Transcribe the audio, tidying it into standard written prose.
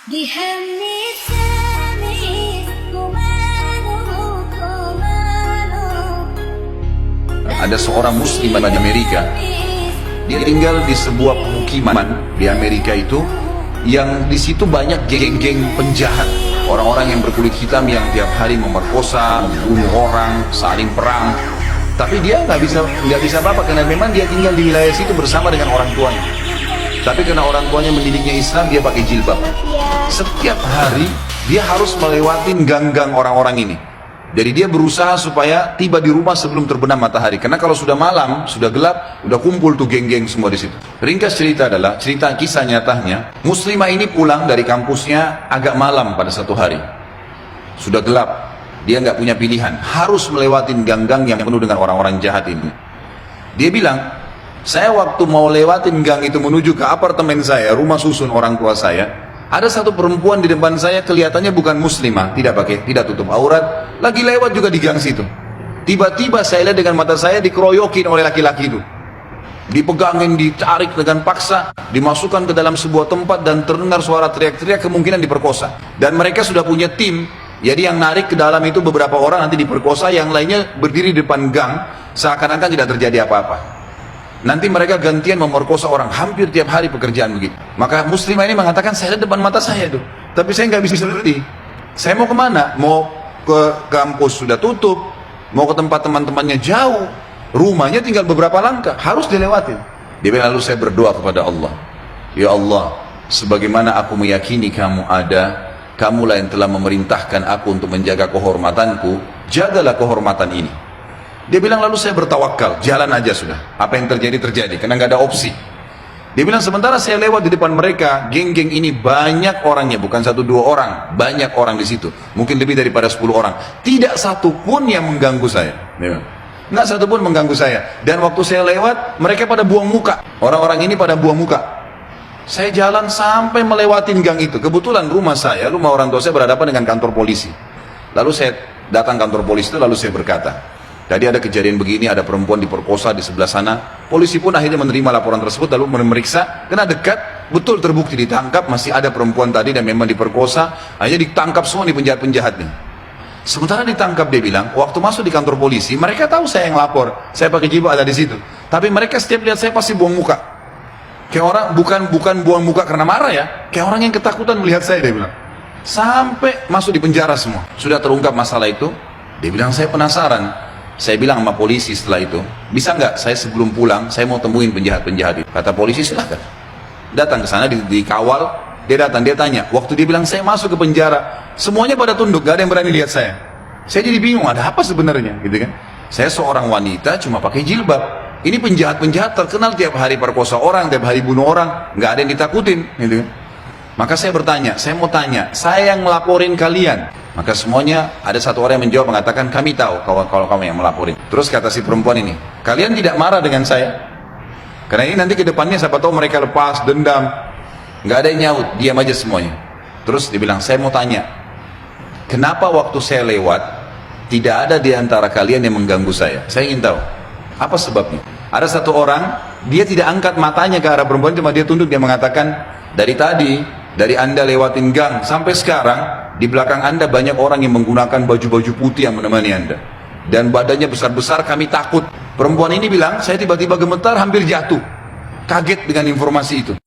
بهمني الثاني وماله Ada seorang muslim di Amerika. Dia tinggal di sebuah pemukiman di Amerika itu, yang di situ banyak geng-geng penjahat, orang-orang yang berkulit hitam yang tiap hari memerkosa, membunuh orang, saling perang. Tapi dia nggak bisa apa-apa karena memang dia tinggal di wilayah situ bersama dengan orang tuanya. Tapi karena orang tuanya mendidiknya Islam, dia pakai jilbab. Setiap hari dia harus melewati gang-gang orang-orang ini. Jadi dia berusaha supaya tiba di rumah sebelum terbenam matahari. Karena kalau sudah malam, sudah gelap, udah kumpul tuh geng-geng semua di situ. Ringkas cerita adalah, cerita kisah nyatanya, muslimah ini pulang dari kampusnya agak malam pada satu hari. Sudah gelap, dia nggak punya pilihan, harus melewati gang-gang yang penuh dengan orang-orang jahat ini. Dia bilang, saya waktu mau lewatin gang itu menuju ke apartemen saya, rumah susun orang tua saya, ada satu perempuan di depan saya, kelihatannya bukan muslimah, tidak tutup aurat, lagi lewat juga di gang situ. Tiba-tiba saya lihat dengan mata saya dikeroyokin oleh laki-laki itu. Dipegangin, ditarik dengan paksa, dimasukkan ke dalam sebuah tempat dan terdengar suara teriak-teriak, kemungkinan diperkosa. Dan mereka sudah punya tim, jadi yang narik ke dalam itu beberapa orang nanti diperkosa, yang lainnya berdiri di depan gang, seakan-akan tidak terjadi apa-apa. Nanti mereka gantian memerkosa orang, hampir tiap hari pekerjaan begitu. Maka muslimah ini mengatakan, saya lihat depan mata saya tuh, tapi saya nggak bisa berhenti. Saya mau kemana? Mau ke kampus sudah tutup, mau ke tempat teman-temannya jauh, rumahnya tinggal beberapa langkah, harus dilewatin. Dia bilang, lalu saya berdoa kepada Allah, ya Allah, sebagaimana aku meyakini kamu ada, kamulah yang telah memerintahkan aku untuk menjaga kehormatanku, jagalah kehormatan ini. Dia bilang, lalu saya bertawakal, jalan aja sudah. Apa yang terjadi, terjadi, karena nggak ada opsi. Dia bilang, sementara saya lewat di depan mereka, geng-geng ini banyak orangnya, bukan satu dua orang, banyak orang di situ. Mungkin lebih daripada 10 orang. Tidak satu pun yang mengganggu saya. Nggak satu pun mengganggu saya. Dan waktu saya lewat, mereka pada buang muka. Orang-orang ini pada buang muka. Saya jalan sampai melewatin gang itu. Kebetulan rumah orang tua saya berhadapan dengan kantor polisi. Lalu saya datang kantor polisi itu, lalu saya berkata, tadi ada kejadian begini, ada perempuan diperkosa di sebelah sana. Polisi pun akhirnya menerima laporan tersebut, lalu memeriksa, karena dekat, betul terbukti ditangkap, masih ada perempuan tadi dan memang diperkosa, akhirnya ditangkap semua di penjahat-penjahatnya. Sementara ditangkap, dia bilang, waktu masuk di kantor polisi, mereka tahu saya yang lapor, saya pakai jilbab ada di situ. Tapi mereka setiap lihat saya pasti buang muka. Kayak orang, bukan buang muka karena marah ya, kayak orang yang ketakutan melihat saya, dia bilang. Sampai masuk di penjara semua. Sudah terungkap masalah itu, dia bilang, saya penasaran. Saya bilang sama polisi setelah itu, bisa nggak saya sebelum pulang, saya mau temuin penjahat-penjahat itu. Kata polisi, silahkan. Datang ke sana, dikawal, dia datang, dia tanya. Waktu dia bilang, saya masuk ke penjara, semuanya pada tunduk, gak ada yang berani lihat saya. Saya jadi bingung, ada apa sebenarnya, gitu kan? Saya seorang wanita, cuma pakai jilbab. Ini penjahat-penjahat terkenal tiap hari perkosa orang, tiap hari bunuh orang, nggak ada yang ditakutin, gitu kan? Maka saya bertanya, saya mau tanya, saya yang ngelaporin kalian. Maka semuanya, ada satu orang yang menjawab, mengatakan, kami tahu kalau kamu yang melaporin. Terus kata si perempuan ini, kalian tidak marah dengan saya? Karena ini nanti ke depannya siapa tahu mereka lepas, dendam. Nggak ada yang nyaut, diam aja semuanya. Terus dia bilang, saya mau tanya, kenapa waktu saya lewat, tidak ada di antara kalian yang mengganggu saya? Saya ingin tahu, apa sebabnya? Ada satu orang, dia tidak angkat matanya ke arah perempuan, cuma dia tunduk, dia mengatakan, dari Anda lewatin gang sampai sekarang, di belakang Anda banyak orang yang menggunakan baju-baju putih yang menemani Anda. Dan badannya besar-besar, kami takut. Perempuan ini bilang, saya tiba-tiba gemetar, hampir jatuh. Kaget dengan informasi itu.